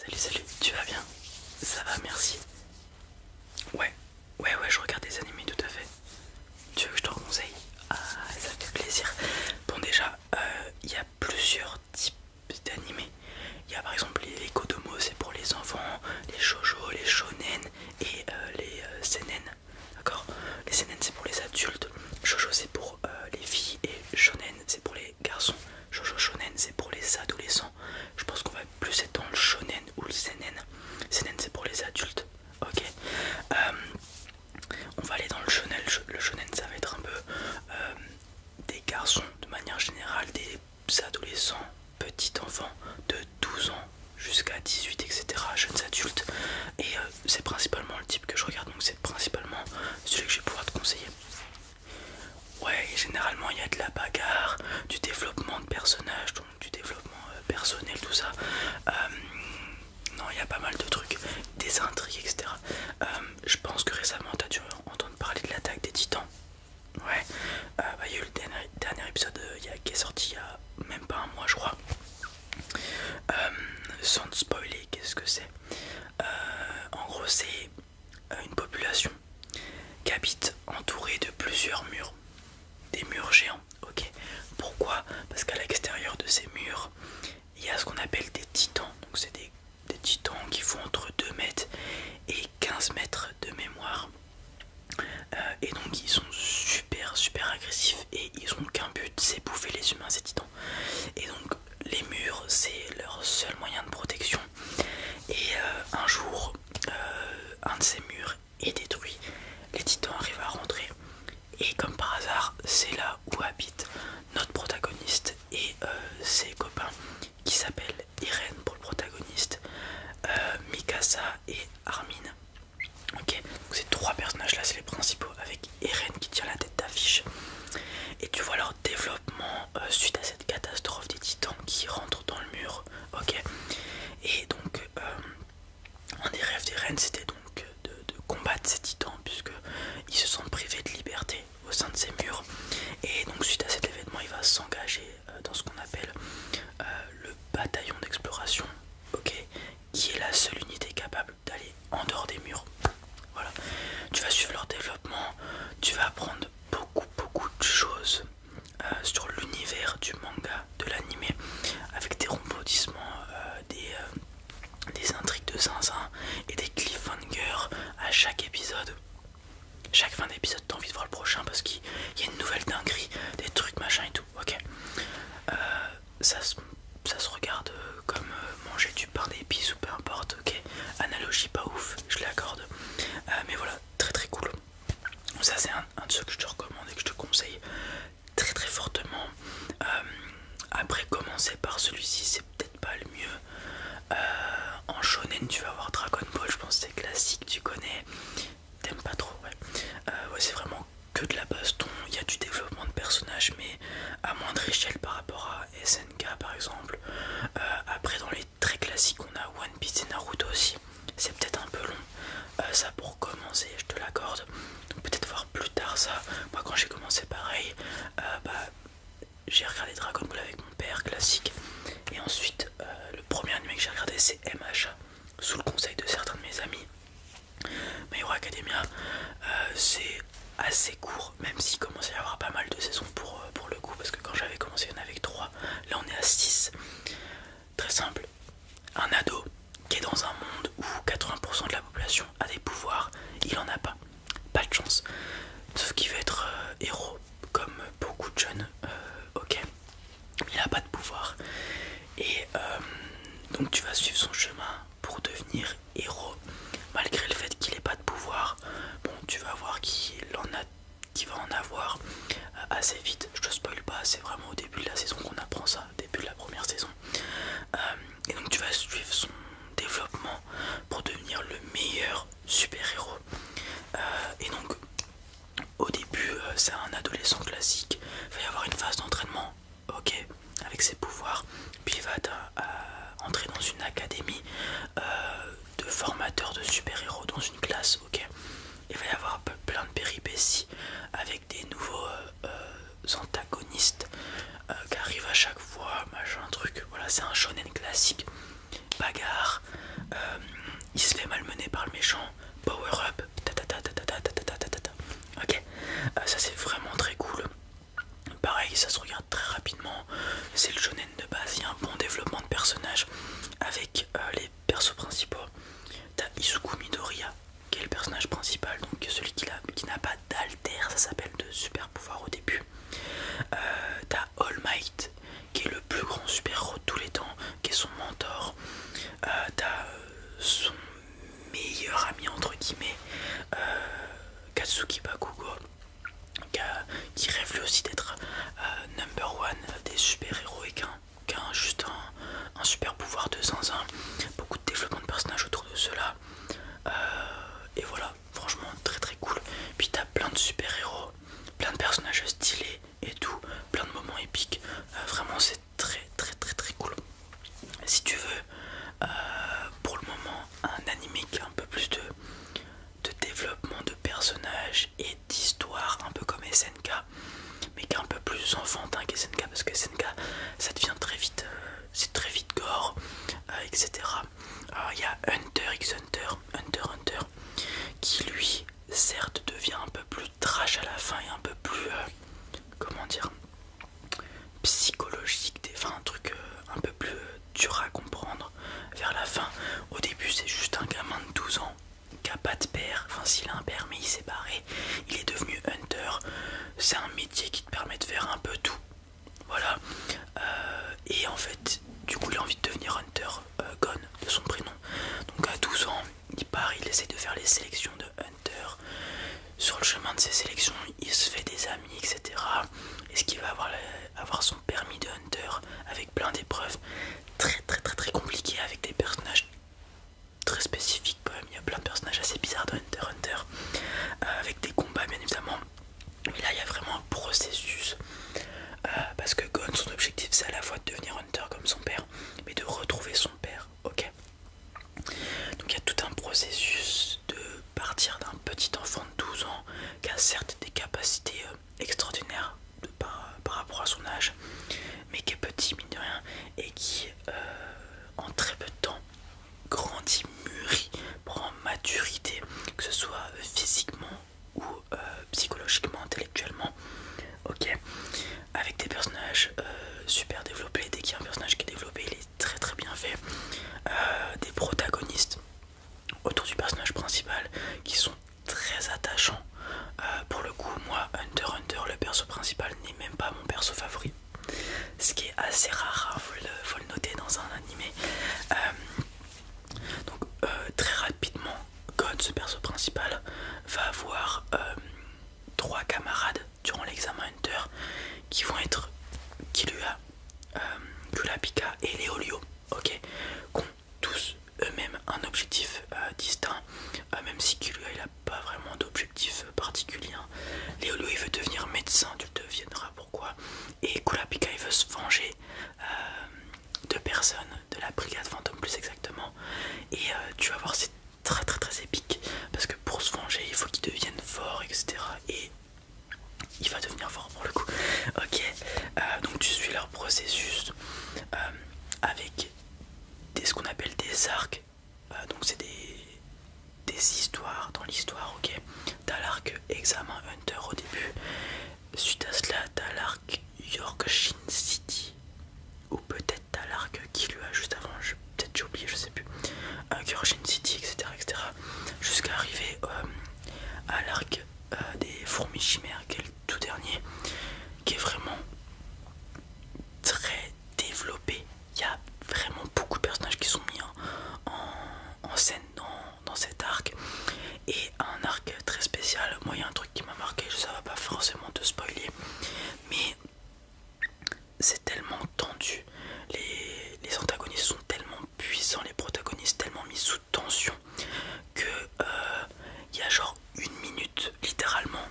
Salut, tu vas bien? Ça va, merci. Ouais, je regarde des animés tout à fait. Tu veux que je t'en conseille? Ah, ça fait plaisir. Bon, déjà, il y a plusieurs types d'animés. Il y a par exemple les Kodomo, c'est pour les enfants, les shoujo, les shonen et les seinen. D'accord? Les seinen, c'est pour les adultes. Shoujo, c'est pour les filles et shonen, c'est pour les garçons. Shoujo shonen, c'est pour les adolescents. Je pense qu'on va plus être dans le shonen ou le seinen. Seinen, c'est pour les adultes. Ok. On va aller dans le shonen. Le shonen, ça va être un peu des garçons de manière générale, des adolescents, petits enfants de 12 ans jusqu'à 18, etc. Jeunes adultes. Et c'est principalement le type que je regarde, donc c'est principalement celui que je vais pouvoir te conseiller. Ouais, généralement il y a de la bagarre, du développement de personnages, donc du développement personnel, tout ça. Non, il y a pas mal de trucs, des intrigues, etc. Je pense que récemment tu as dû entendre parler de l'attaque des titans. Ouais, il y a eu le dernier épisode qui est sorti il y a même pas un mois, je crois. Sans te spoiler, qu'est-ce que c'est? En gros, c'est une population qui habite entourée de plusieurs murs, des murs géants. Ok, pourquoi? Parce qu'à l'extérieur de ces murs, il y a ce qu'on appelle des titans. Donc, c'est des titans qui font entre 2 mètres et 15 mètres de mémoire. Et donc ils sont super agressifs et ils ont qu'un but, c'est bouffer les humains, ces titans. Et donc les murs, c'est leur seul moyen de protection. Et un jour, un de ces murs est détruit, les titans arrivent à rentrer et comme par hasard, c'est là où habite notre protagoniste et ses copains qui s'appellent Irene pour le protagoniste, Mikasa et Armin. Ok, donc ces trois personnages là, c'est les principaux, avec Eren qui tient la tête d'affiche. Et tu vois leur développement suite à cette catastrophe des titans qui rentrent dans le mur. Ok, et donc un des rêves d'Eren, c'était donc de combattre ces titans, puisque ils se sont privés de liberté au sein de ces murs. Et donc suite à cet événement, il va s'engager dans ce qu'on appelle le bataillon d'exploration. Ok, qui est la seule unité capable d'aller en dehors des murs. Voilà, tu vas suivre leur développement, tu vas apprendre beaucoup de choses sur l'univers du manga, de l'anime, avec des rebondissements, des intrigues de zinzin et des cliffhangers à chaque épisode. Chaque fin d'épisode, t'as envie de voir le prochain parce qu'il y a une nouvelle dinguerie, des trucs machin et tout. Ok, ça se regarde comme manger du pain d'épices ou peu importe. Ok, analogie pas ouf, je l'accorde. Mais voilà, très cool. Ça c'est un de ceux que je te recommande et que je te conseille très fortement. Après, commencer par celui-ci, c'est peut-être pas le mieux. En shonen, tu vas avoir Dragon Ball, je pense que c'est classique, tu connais. T'aimes pas trop, ouais. Ouais, c'est vraiment que de la baston. Il y a du développement de personnages, mais à moindre échelle par rapport à SNK par exemple. Après, dans les très classiques, on a One Piece et Naruto aussi. C'est peut-être un peu long. Ça pour commencer, je te l'accorde. Donc peut-être voir plus tard ça. Moi quand j'ai commencé pareil, j'ai regardé Dragon Ball avec mon père, classique. Et ensuite le premier anime que j'ai regardé c'est MHA, sous le conseil de certains de mes amis. My Hero Academia, c'est assez court, même s'il commence à y avoir pas mal de saisons pour le coup, parce que quand j'avais commencé il y en avait que 3, là on est à 6. Très simple, un ado qui est dans un monde où 80% de la population a des pouvoirs, il en a pas de chance. Sauf qu'il veut être héros, comme beaucoup de jeunes, ok. Il a pas de pouvoir. Et donc tu vas suivre son chemin pour devenir héros, malgré le fait qu'il ait pas de pouvoir. Bon, tu vas voir qu'il va en avoir assez vite. Je te spoil pas, c'est vraiment au début de la saison qu'on apprend ça, début de la première saison. Et donc tu vas suivre son développement pour devenir le meilleur super-héros. Et donc au début c'est un adolescent classique, il va y avoir une phase d'entraînement, ok, avec ses pouvoirs, puis il va entrer dans une académie de formateurs de super-héros dans une classe, ok. Il va y avoir plein de péripéties avec des nouveaux antagonistes qui arrivent à chaque fois, machin truc. Voilà, c'est un shonen classique, bagarre méchant, power up, ta ta ta ta ta ta ta ta ta ta ta. Ok, ça c'est vraiment très cool. Pareil, ça se regarde très rapidement. C'est le shonen de base, il y a un bon développement de personnages avec les persos principaux. T'as Izuku Midoriya qui est le personnage principal, donc celui qui n'a pas d'alter, ça s'appelle de super pouvoir au début. T'as All Might qui est le plus grand super-héros de tous les temps, qui est son mentor. T'as son meilleur ami entre guillemets, Katsuki Bakugo, qui rêve lui aussi d'être number one des super-héros et qui a juste un super pouvoir de zinzin. Beaucoup de développement de personnages autour de cela. Et voilà, franchement très très cool. Puis t'as plein de super-héros, plein de personnages stylés et tout, plein de moments épiques. Vraiment c'est très très très très cool. Si tu veux pour le moment un animé qui a un peu plus de développement de personnages et d'histoire, un peu comme SNK, mais qui est un peu plus enfantin que SNK, parce que SNK ça devient très vite, c'est très vite gore, etc. Alors il y a Hunter x Hunter, Hunter qui lui certes devient un peu plus trash à la fin et un peu plus comment dire, psychologique, enfin un truc un peu plus dur à comprendre vers la fin. Au début c'est juste un gamin de 12 ans qui a pas de père, enfin s'il a un père mais il s'est barré, il est devenu hunter, c'est un métier qui te permet de faire un peu tout, voilà. Et en fait du coup il a envie de devenir hunter, Gon de son prénom, donc à 12 ans il part, il essaie de faire les sélections de hunter. Sur le chemin de ces sélections il se fait des amis, etc. Est-ce qu'il va avoir son permis de hunter avec plein d'épreuves très très très très compliquées, avec des personnages très spécifiques quand même. Il y a plein de personnages assez bizarres de Hunter x Hunter, avec des combats bien évidemment. Mais là il y a vraiment un processus, parce que Gon, son objectif c'est à la fois de devenir hunter comme son père, mais de retrouver son père, ok. Donc il y a tout un processus de partir d'un petit enfant de 12 ans qui a certes des capacités extraordinaires par rapport à son âge, mais qui est petit mine de rien, et qui en très peu de temps grandit, mûrit, prend maturité, que ce soit physiquement ou psychologiquement, intellectuellement, ok, avec des personnages super développés. Dès qu'il y a un personnage qui est développé, il est très très bien fait. Des protagonistes autour du personnage principal qui sont très attachants. Pour le coup, moi, Hunter x Hunter, le perso principal n'est même pas mon perso favori, ce qui est assez rare, hein, faut le noter dans un animé. Donc très rapidement, Gon, ce perso principal, va avoir 3 camarades durant l'examen Hunter qui vont être Killua, Kurapika et Leolio, ok, qui ont tous eux-mêmes un objectif distinct, même si Killua il a pas vraiment d'objectif particulier, hein. Leolio il veut devenir médecin, tu le deviendras pourquoi, et Kurapika il veut se venger de personnes de la brigade fantôme plus exactement, et tu vas voir c'est très très très épique, parce que pour se venger il faut qu'il devienne fort, etc. Et il va devenir fort pour le coup, ok. Donc tu suis leur processus avec ce qu'on appelle des arcs, donc c'est des histoires dans l'histoire, ok. T'as l'arc examen Hunter au début, suite à cela t'as l'arc Yorkshire City, ou peut-être t'as l'arc Killua juste avant, peut-être j'ai oublié, je sais plus, Yorkshire City, etc., etc., jusqu'à arriver à l'arc des fourmis chimères, qui est le tout dernier, qui est vraiment très développé. Il y a vraiment beaucoup de personnages qui sont mis en scène dans cet arc, et un arc très spécial. Moi il y a un truc qui m'a marqué, ça va pas forcément te spoiler, mais c'est tellement tendu, les antagonistes sont tellement puissants, les protagonistes tellement mis sous tension, que il y a genre 1 minute, littéralement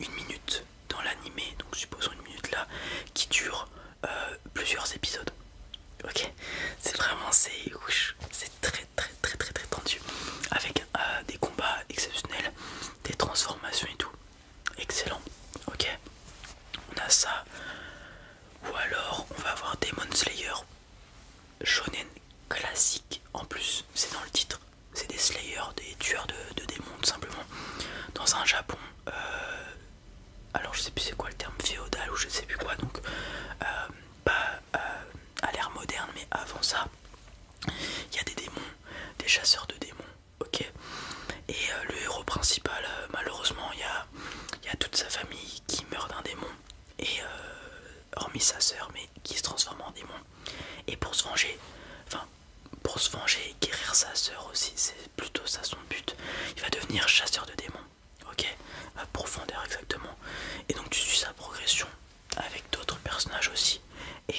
1 minute dans l'animé, donc supposons 1 minute là, qui dure plusieurs épisodes, ok. C'est vraiment, c'est très très très très très tendu, avec des combats exceptionnels, des transformations et tout, excellent, ok. On a ça, ou alors on va avoir Demon Slayer, shonen classique, en plus c'est dans chasseurs de démons, ok. Et le héros principal, malheureusement, il y a toute sa famille qui meurt d'un démon, et hormis sa sœur, mais qui se transforme en démon. Et pour se venger, enfin, pour se venger et guérir sa sœur aussi, c'est plutôt ça son but. Il va devenir chasseur de démons, ok, à profondeur exactement. Et donc tu suis sa progression avec d'autres personnages aussi. Et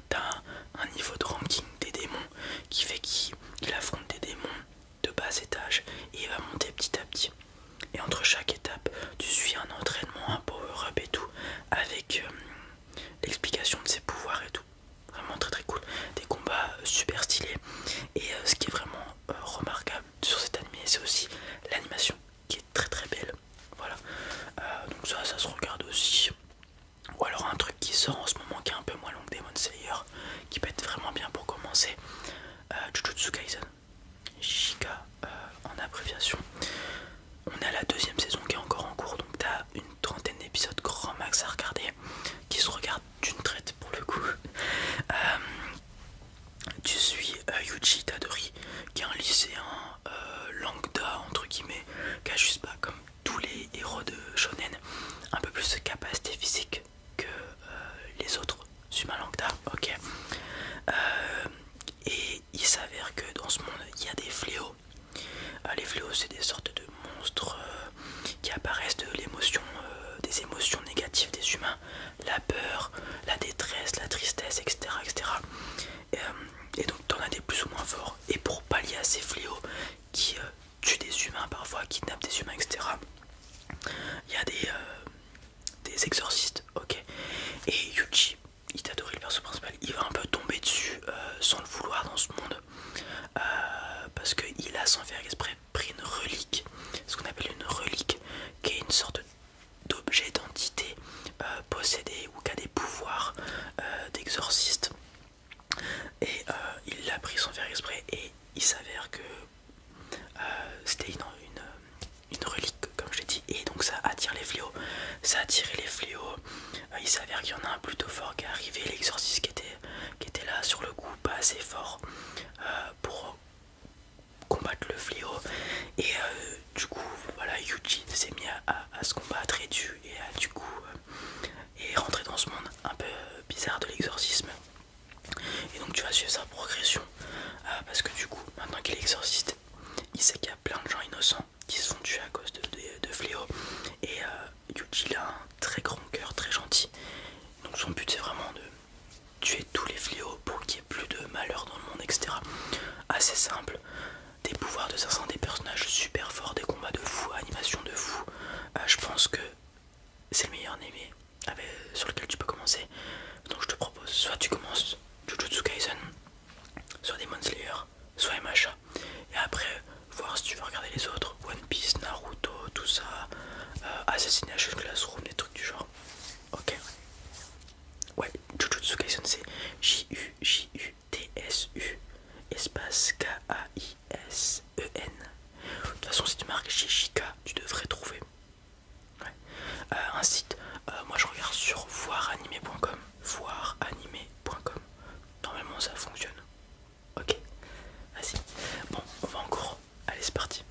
t'as un niveau de ranking des démons qui fait qu'il affronte des démons de bas étage et il va monter petit à petit. Et entre chaque étape, tu suis un entraînement, un power-up et tout, avec l'explication de ses pouvoirs et tout. Vraiment très très cool. Des combats super stylés. Et ce qui est vraiment remarquable sur cet animé, c'est aussi l'animation qui est très très belle. Voilà. Donc ça se regarde aussi. Ou alors un truc qui sort en ce moment qui est un peu moins long que Demon Slayer, qui peut être vraiment bien pour commencer. Jujutsu Kaisen. Shika en abréviation. On est à la deuxième saison qui est encore en cours, donc t'as une trentaine d'épisodes grand max à regarder, qui se regardent d'une traite pour le coup. Tu suis Yuji Itadori, qui est un lycéen lambda entre guillemets, qui a juste pas comme tous les héros de shonen, un peu plus de capacité physique que les autres humains lambda, ok. Et il s'avère que dans ce monde il y a des fléaux. Les fléaux, c'est des sortes de monstres qui apparaissent de l'émotion, des émotions négatives des humains, la peur, la détresse, la tristesse, etc. etc. Et donc t'en as des plus ou moins forts. Et pour pallier à ces fléaux qui tuent des humains parfois, kidnappent des humains, etc., il y a des exorcistes, ok. Et Yuji Itadori, le perso principal, il va un peu tomber dessus sans le vouloir dans ce monde. Parce qu'il a sans faire exprès pris une relique, ce qu'on appelle une relique, qui est une sorte d'objet d'entité possédé ou qui a des pouvoirs d'exorciste. Et il l'a pris sans faire exprès, et il s'avère que c'était une relique, comme je l'ai dit, et donc ça attire les fléaux. Ça a attiré les fléaux. Il s'avère qu'il y en a un plutôt fort qui est arrivé, l'exorciste qui était là sur le coup, pas assez fort pour combattre le fléau. Et du coup, voilà, Yuji s'est mis à se combattre et du coup est rentré dans ce monde un peu bizarre de l'exorcisme. Et donc tu vas suivre sa progression parce que du coup, maintenant qu'il est exorciste, il sait qu'il y a plein de gens innocents qui se font tuer à cause de fléaux. Et Yuji, il a un très grand cœur, très gentil. Donc son but, c'est vraiment de tuer tous les fléaux pour qu'il n'y ait plus de malheur dans le monde, etc. Assez simple. Des pouvoirs de 500, des personnages super forts, des combats de fou, animation de fou. Je pense que c'est le meilleur animé sur lequel tu peux commencer. Donc je te propose, soit tu commences Jujutsu Kaisen, soit Demon Slayer, soit MHA. Et après, voir si tu veux regarder les autres, One Piece, Naruto, tout ça, Assassination Classroom, des trucs du genre. Ok. Ouais, Jujutsu Kaisen c'est Jujutsu espace Kaisen. De toute façon, si tu marques Shishika, tu devrais trouver. Ouais. Un site, moi je regarde sur voiranimé.com. Voiranimé.com. Normalement ça fonctionne. Ok, vas-y. Bon, on va en cours. Allez, c'est parti.